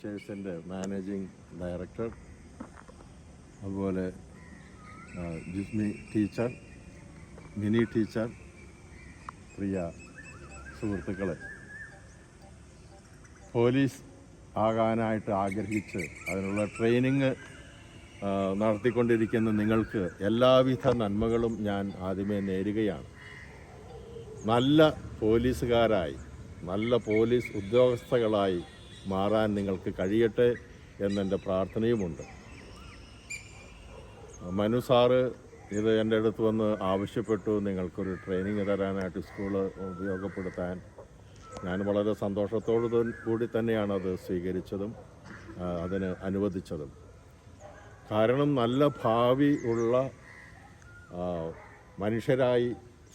ചേഴ്സിൻ്റെ managing director, അതുപോലെ Jismi teacher, mini teacher, പ്രിയ സുഹൃത്തുക്കളെ, police ആകാനായിട്ട് ആഗ്രഹിച്ച് അതിനുള്ള ട്രെയിനിങ് നടത്തിക്കൊണ്ടിരിക്കുന്ന നിങ്ങൾക്ക് എല്ലാവിധ നന്മകളും ഞാൻ ആദ്യമേ നേരുകയാണ്. നല്ല പോലീസുകാരായി, നല്ല പോലീസ് ഉദ്യോഗസ്ഥകളായി മാറാൻ നിങ്ങൾക്ക് കഴിയട്ടെ എന്നെൻ്റെ പ്രാർത്ഥനയുമുണ്ട്. മനു സാറ് ഇത് എൻ്റെ അടുത്ത് വന്ന് ആവശ്യപ്പെട്ടു, നിങ്ങൾക്കൊരു ട്രെയിനിങ് തരാനായിട്ട് സ്കൂള് ഉപയോഗപ്പെടുത്താൻ. ഞാൻ വളരെ സന്തോഷത്തോടു കൂടി തന്നെയാണ് അത് സ്വീകരിച്ചതും അതിന് അനുവദിച്ചതും. കാരണം നല്ല ഭാവി ഉള്ള മനുഷ്യരായി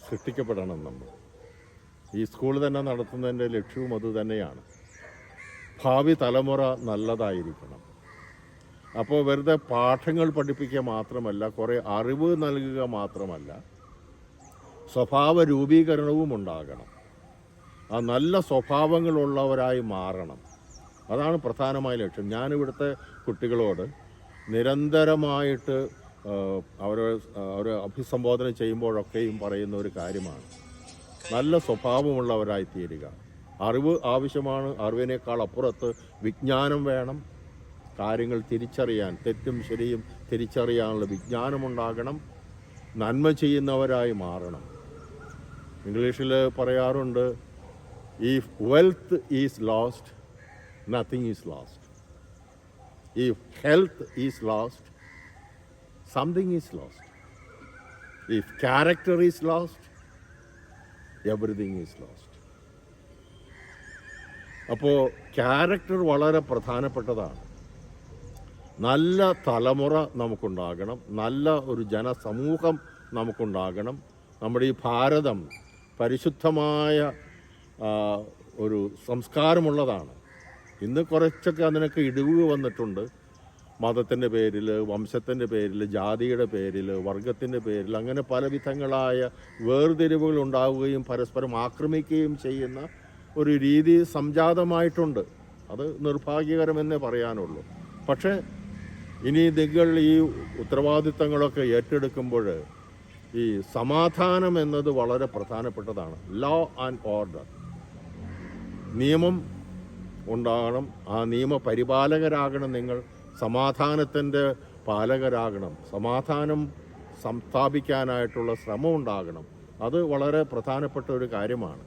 സൃഷ്ടിക്കപ്പെടണം നമ്മൾ. ഈ സ്കൂൾ തന്നെ നടത്തുന്നതിൻ്റെ ലക്ഷ്യവും അതുതന്നെയാണ്. ഭാവി തലമുറ നല്ലതായിരിക്കണം. അപ്പോൾ വെറുതെ പാഠങ്ങൾ പഠിപ്പിക്കുക മാത്രമല്ല, കുറേ അറിവ് നൽകുക മാത്രമല്ല, സ്വഭാവ രൂപീകരണവും ഉണ്ടാകണം. ആ നല്ല സ്വഭാവങ്ങളുള്ളവരായി മാറണം. അതാണ് പ്രധാനമായ ലക്ഷ്യം. ഞാനിവിടുത്തെ കുട്ടികളോട് നിരന്തരമായിട്ട് അവരെ അഭിസംബോധന ചെയ്യുമ്പോഴൊക്കെയും പറയുന്ന ഒരു കാര്യമാണ്, നല്ല സ്വഭാവമുള്ളവരായി തീരുക. അറിവ് ആവശ്യമാണ്. അറിവിനേക്കാൾ അപ്പുറത്ത് വിജ്ഞാനം വേണം. കാര്യങ്ങൾ തിരിച്ചറിയാൻ, തെറ്റും ശരിയും തിരിച്ചറിയാനുള്ള വിജ്ഞാനമുണ്ടാകണം. നന്മ ചെയ്യുന്നവരായി മാറണം. ഇംഗ്ലീഷിൽ പറയാറുണ്ട്, if wealth is lost, nothing is lost. If health is lost, something is lost. If character is lost, everything is lost. അപ്പോൾ ക്യാരക്ടർ വളരെ പ്രധാനപ്പെട്ടതാണ്. നല്ല തലമുറ നമുക്കുണ്ടാകണം. നല്ല ഒരു ജനസമൂഹം നമുക്കുണ്ടാകണം. നമ്മുടെ ഈ ഭാരതം പരിശുദ്ധമായ ഒരു സംസ്കാരമുള്ളതാണ്. ഇന്ന് കുറച്ചൊക്കെ അതിനൊക്കെ ഇടിവ് വന്നിട്ടുണ്ട്. മതത്തിൻ്റെ പേരിൽ, വംശത്തിൻ്റെ പേരിൽ, ജാതിയുടെ പേരിൽ, വർഗത്തിൻ്റെ പേരിൽ, അങ്ങനെ പല വിധങ്ങളായ വേർതിരിവുകൾ ഉണ്ടാവുകയും പരസ്പരം ആക്രമിക്കുകയും ചെയ്യുന്ന ഒരു രീതി സംജാതമായിട്ടുണ്ട്. അത് നിർഭാഗ്യകരമെന്നേ പറയാനുള്ളൂ. പക്ഷേ ഇനി നിങ്ങൾ ഈ ഉത്തരവാദിത്തങ്ങളൊക്കെ ഏറ്റെടുക്കുമ്പോൾ ഈ സമാധാനം എന്നത് വളരെ പ്രധാനപ്പെട്ടതാണ്. ലോ ആൻഡ് ഓർഡർ, നിയമം ഉണ്ടാകണം. ആ നിയമപരിപാലകരാകണം നിങ്ങൾ. സമാധാനത്തിൻ്റെ പാലകരാകണം. സമാധാനം സംസ്ഥാപിക്കാനായിട്ടുള്ള ശ്രമം ഉണ്ടാകണം. അത് വളരെ പ്രധാനപ്പെട്ട ഒരു കാര്യമാണ്.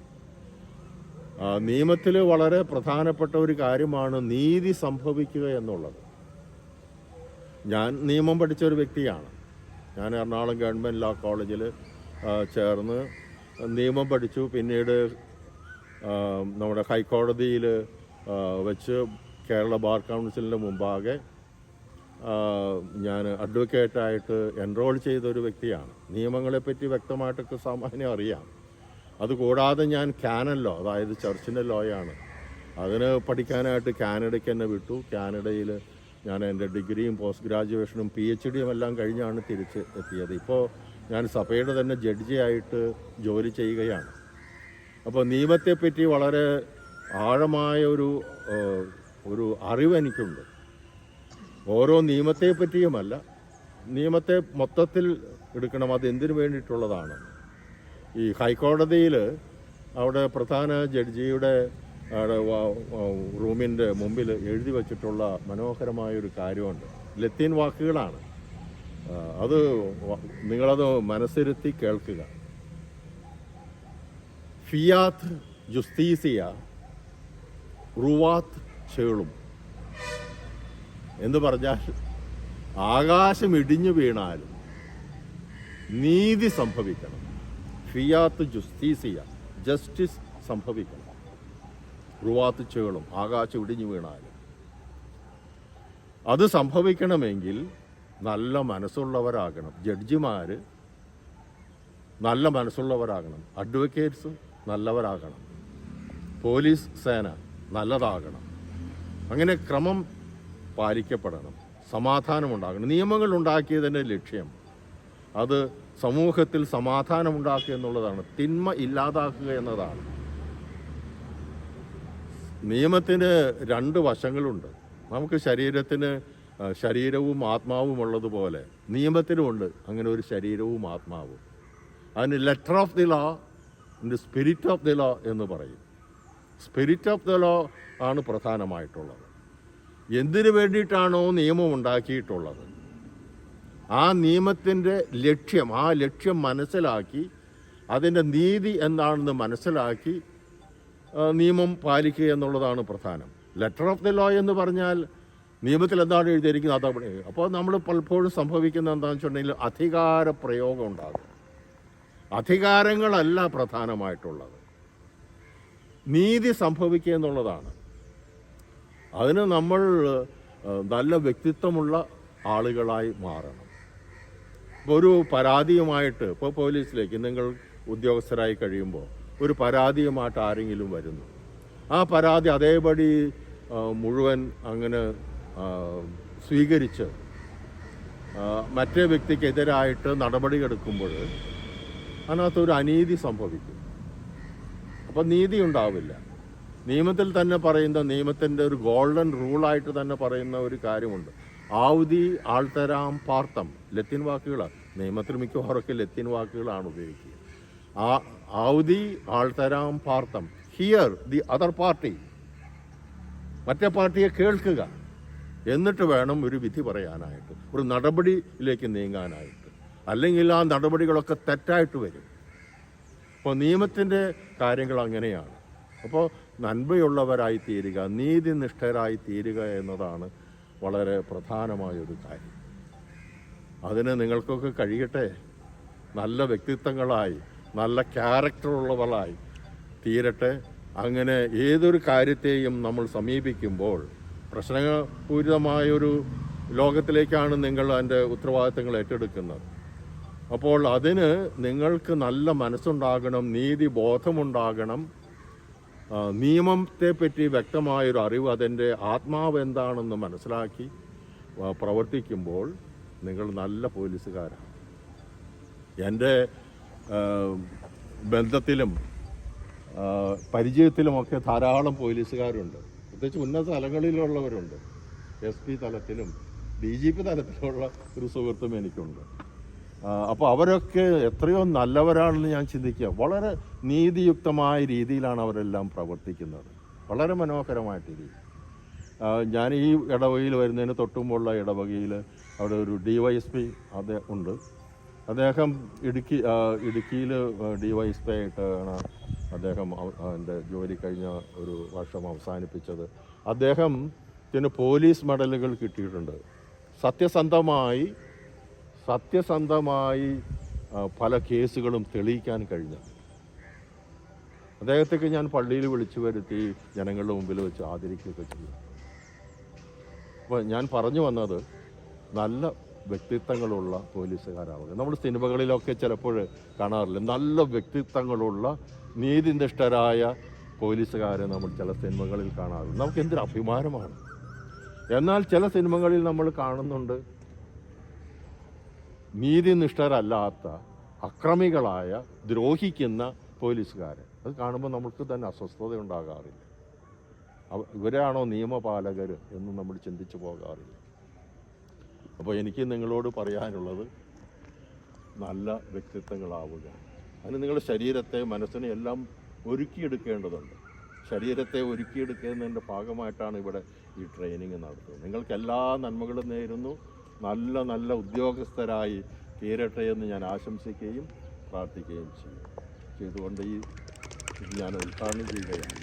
നിയമത്തിൽ വളരെ പ്രധാനപ്പെട്ട ഒരു കാര്യമാണ് നീതി സംഭവിക്കുക എന്നുള്ളത്. ഞാൻ നിയമം പഠിച്ച ഒരു വ്യക്തിയാണ്. ഞാൻ എറണാകുളം ഗവൺമെൻറ് ലോ കോളേജിൽ ചേർന്ന് നിയമം പഠിച്ചു. പിന്നീട് നമ്മുടെ ഹൈക്കോടതിയിൽ വെച്ച് കേരള ബാർ കൗൺസിലിൻ്റെ മുമ്പാകെ ഞാൻ അഡ്വക്കേറ്റായിട്ട് എൻറോൾ ചെയ്തൊരു വ്യക്തിയാണ്. നിയമങ്ങളെപ്പറ്റി വ്യക്തമായിട്ടൊക്കെ സാമാന്യം അറിയാം. അതുകൂടാതെ ഞാൻ കാനൻ ലോ, അതായത് ചർച്ചിൻ്റെ ലോയാണ്, അതിന് പഠിക്കാനായിട്ട് കാനഡയ്ക്ക് എന്നെ വിട്ടു. കാനഡയിൽ ഞാൻ എൻ്റെ ഡിഗ്രിയും പോസ്റ്റ് ഗ്രാജുവേഷനും PhD എല്ലാം കഴിഞ്ഞാണ് തിരിച്ച് എത്തിയത്. ഇപ്പോൾ ഞാൻ സഭയുടെ തന്നെ ജഡ്ജിയായിട്ട് ജോലി ചെയ്യുകയാണ്. അപ്പോൾ നിയമത്തെപ്പറ്റി വളരെ ആഴമായ ഒരു അറിവ് എനിക്കുണ്ട്. ഓരോ നിയമത്തെപ്പറ്റിയുമല്ല, നിയമത്തെ മൊത്തത്തിൽ എടുക്കണം. അത് എന്തിനു വേണ്ടിയിട്ടുള്ളതാണ്. ഈ ഹൈക്കോടതിയിൽ അവിടെ പ്രധാന ജഡ്ജിയുടെ റൂമിൻ്റെ മുമ്പിൽ എഴുതി വച്ചിട്ടുള്ള മനോഹരമായൊരു കാര്യമുണ്ട്. ലത്തീൻ വാക്കുകളാണ്. അത് നിങ്ങളത് മനസ്സിരുത്തി കേൾക്കുക. ഫിയാത്ത് ജുസ്തീസിയ റുവാത്ത് ചേളും എന്ന് പറഞ്ഞാൽ ആകാശം ഇടിഞ്ഞു വീണാലും നീതി സംഭവിക്കണം. ഫിയാത്ത് ജുസ്തീസിയ, ജസ്റ്റിസ് സംഭവിക്കണം. റുവാത്ത് ചേളും, ആകാശം ഇടിഞ്ഞു വീണാലും. അത് സംഭവിക്കണമെങ്കിൽ നല്ല മനസ്സുള്ളവരാകണം. ജഡ്ജിമാർ നല്ല മനസ്സുള്ളവരാകണം. അഡ്വക്കേറ്റ്സ് നല്ലവരാകണം. പോലീസ് സേന നല്ലതാകണം. അങ്ങനെ ക്രമം പാലിക്കപ്പെടണം. സമാധാനമുണ്ടാകണം. നിയമങ്ങൾ ഉണ്ടാക്കിയതിൻ്റെ ലക്ഷ്യം അത് സമൂഹത്തിൽ സമാധാനമുണ്ടാക്കുക എന്നുള്ളതാണ്. തിന്മ ഇല്ലാതാക്കുക എന്നതാണ്. നിയമത്തിന് രണ്ട് വശങ്ങളുണ്ട്. നമുക്ക് ശരീരത്തിന് ശരീരവും ആത്മാവും ഉള്ളതുപോലെ നിയമത്തിനുമുണ്ട് അങ്ങനെ ഒരു ശരീരവും ആത്മാവും. അതിന് letter of the law, spirit of the law എന്ന് പറയും. സ്പിരിറ്റ് ഓഫ് ദി ലോ ആണ് പ്രധാനമായിട്ടുള്ളത്. എന്തിനു വേണ്ടിയിട്ടാണോ നിയമം ഉണ്ടാക്കിയിട്ടുള്ളത്, ആ നിയമത്തിൻ്റെ ലക്ഷ്യം മനസ്സിലാക്കി അതിൻ്റെ നീതി എന്താണെന്ന് മനസ്സിലാക്കി നിയമം പാലിക്കുക എന്നുള്ളതാണ് പ്രധാനം. ലെറ്റർ ഓഫ് ദി ലോ എന്ന് പറഞ്ഞാൽ നിയമത്തിൽ എന്താണ് എഴുതിയിരിക്കുന്നത് അതവിടെ. അപ്പോൾ നമ്മൾ പലപ്പോഴും സംഭവിക്കുന്നത് എന്താണെന്ന് വെച്ചിട്ടുണ്ടെങ്കിൽ അധികാര പ്രയോഗം ഉണ്ടാകും. അധികാരങ്ങളല്ല പ്രധാനമായിട്ടുള്ളത്, നീതി സംഭവിക്കുക എന്നുള്ളതാണ്. അതിന് നമ്മൾ നല്ല വ്യക്തിത്വമുള്ള ആളുകളായി മാറണം. ഇപ്പോൾ ഒരു പരാതിയുമായിട്ട് ഇപ്പോൾ പോലീസിലേക്ക് നിങ്ങൾ ഉദ്യോഗസ്ഥരായി കഴിയുമ്പോൾ ഒരു പരാതിയുമായിട്ട് ആരെങ്കിലും വരുന്നു, ആ പരാതി അതേപടി മുഴുവൻ അങ്ങനെ സ്വീകരിച്ച് മറ്റേ വ്യക്തിക്കെതിരായിട്ട് നടപടിയെടുക്കുമ്പോൾ അതിനകത്തൊരു അനീതി സംഭവിക്കും. അപ്പം നീതി ഉണ്ടാവില്ല. നിയമത്തിൽ തന്നെ പറയുന്ന, നിയമത്തിൻ്റെ ഒരു ഗോൾഡൻ റൂളായിട്ട് തന്നെ പറയുന്ന ഒരു കാര്യമുണ്ട്, ആവുതി ആൾത്തരാം പാർത്തം. ലത്തീൻ വാക്കുകളാണ്, നിയമത്തിൽ മിക്കവാറൊക്കെ ലത്തീൻ വാക്കുകളാണ് ഉപയോഗിക്കുക. ആവുതി ആൾത്തരാം പാർത്തം, ഹിയർ ദി അതർ പാർട്ടി, മറ്റേ പാർട്ടിയെ കേൾക്കുക, എന്നിട്ട് വേണം ഒരു വിധി പറയാനായിട്ട്, ഒരു നടപടിയിലേക്ക് നീങ്ങാനായിട്ട്. അല്ലെങ്കിൽ ആ നടപടികളൊക്കെ തെറ്റായിട്ട് വരും. അപ്പോൾ നിയമത്തിൻ്റെ കാര്യങ്ങൾ അങ്ങനെയാണ്. അപ്പോൾ നന്മയുള്ളവരായി തീരുക, നീതിനിഷ്ഠരായി തീരുക എന്നതാണ് വളരെ പ്രധാനമായൊരു കാര്യം. അതിന് നിങ്ങൾക്കൊക്കെ കഴിയട്ടെ. നല്ല വ്യക്തിത്വങ്ങളായി, നല്ല ക്യാരക്ടറുള്ളവരായി തീരട്ടെ. അങ്ങനെ ഏതൊരു കാര്യത്തെയും നമ്മൾ സമീപിക്കുമ്പോൾ, പ്രശ്നപൂരിതമായൊരു ലോകത്തിലേക്കാണ് നിങ്ങൾ അതിൻ്റെ ഉത്തരവാദിത്തങ്ങൾ ഏറ്റെടുക്കുന്നത്. അപ്പോൾ അതിന് നിങ്ങൾക്ക് നല്ല മനസ്സുണ്ടാകണം, നീതിബോധമുണ്ടാകണം, നിയമത്തെപ്പറ്റി വ്യക്തമായൊരു അറിവ്, അതിൻ്റെ ആത്മാവ് എന്താണെന്ന് മനസ്സിലാക്കി പ്രവർത്തിക്കുമ്പോൾ നിങ്ങൾ നല്ല പോലീസുകാരാണ്. എൻ്റെ ബന്ധത്തിലും പരിചയത്തിലുമൊക്കെ ധാരാളം പോലീസുകാരുണ്ട്. പ്രത്യേകിച്ച് ഉന്നത തലങ്ങളിലുള്ളവരുണ്ട്. SP തലത്തിലും DGP തലത്തിലുള്ള ഒരു സുഹൃത്തും എനിക്കുണ്ട്. അപ്പോൾ അവരൊക്കെ എത്രയോ നല്ലവരാണെന്ന് ഞാൻ ചിന്തിക്കുക. വളരെ നീതിയുക്തമായ രീതിയിലാണ് അവരെല്ലാം പ്രവർത്തിക്കുന്നത്, വളരെ മനോഹരമായിട്ട് രീതി. ഞാൻ ഈ ഇടവകയിൽ വരുന്നതിന് തൊട്ടുമുള്ള ഇടവകയിൽ അവിടെ ഒരു DYSP ഉണ്ട്. അദ്ദേഹം ഇടുക്കിയിൽ DYSP ആയിട്ടാണ് അദ്ദേഹം എൻ്റെ ജോലി കഴിഞ്ഞ ഒരു വർഷം അവസാനിപ്പിച്ചത്. അദ്ദേഹത്തിന് പോലീസ് മെഡലുകൾ കിട്ടിയിട്ടുണ്ട്. സത്യസന്ധമായി പല കേസുകളും തെളിയിക്കാൻ കഴിഞ്ഞ അദ്ദേഹത്തേക്ക് ഞാൻ പള്ളിയിൽ വിളിച്ചു വരുത്തി ജനങ്ങളുടെ മുമ്പിൽ വെച്ച് ആദരിക്കുകയൊക്കെ ചെയ്തു. അപ്പോൾ ഞാൻ പറഞ്ഞു വന്നത് നല്ല വ്യക്തിത്വങ്ങളുള്ള പോലീസുകാരാവുക. നമ്മൾ സിനിമകളിലൊക്കെ ചിലപ്പോൾ കാണാറില്ല, നല്ല വ്യക്തിത്വങ്ങളുള്ള നീതിനിഷ്ഠരായ പോലീസുകാരെ നമ്മൾ ചില സിനിമകളിൽ കാണാറുണ്ട്. നമുക്ക് എന്തൊരു അഭിമാനമാണ്. എന്നാൽ ചില സിനിമകളിൽ നമ്മൾ കാണുന്നുണ്ട് നീതിനിഷ്ഠരല്ലാത്ത, അക്രമികളായ, ദ്രോഹിക്കുന്ന പോലീസുകാരെ. അത് കാണുമ്പോൾ നമുക്ക് തന്നെ അസ്വസ്ഥത ഉണ്ടാകാറില്ല. ഇവരാണോ നിയമപാലകർ എന്ന് നമ്മൾ ചിന്തിച്ചു പോകാറില്ല. അപ്പോൾ എനിക്ക് നിങ്ങളോട് പറയാനുള്ളത്, നല്ല വ്യക്തിത്വങ്ങളാവുക. അതിന് നിങ്ങളുടെ ശരീരത്തെ, മനസ്സിനെ എല്ലാം ഒരുക്കിയെടുക്കേണ്ടതുണ്ട്. ശരീരത്തെ ഒരുക്കിയെടുക്കുന്നതിൻ്റെ ഭാഗമായിട്ടാണ് ഇവിടെ ഈ ട്രെയിനിങ് നടത്തുന്നത്. നിങ്ങൾക്ക് എല്ലാ നന്മകളും നേരുന്നു. നല്ല ഉദ്യോഗസ്ഥരായി തീരട്ടെ എന്ന് ഞാൻ ആശംസിക്കുകയും പ്രാർത്ഥിക്കുകയും ചെയ്തുകൊണ്ട് ഞാൻ ഉദ്ഘാടനം ചെയ്യുകയാണ്.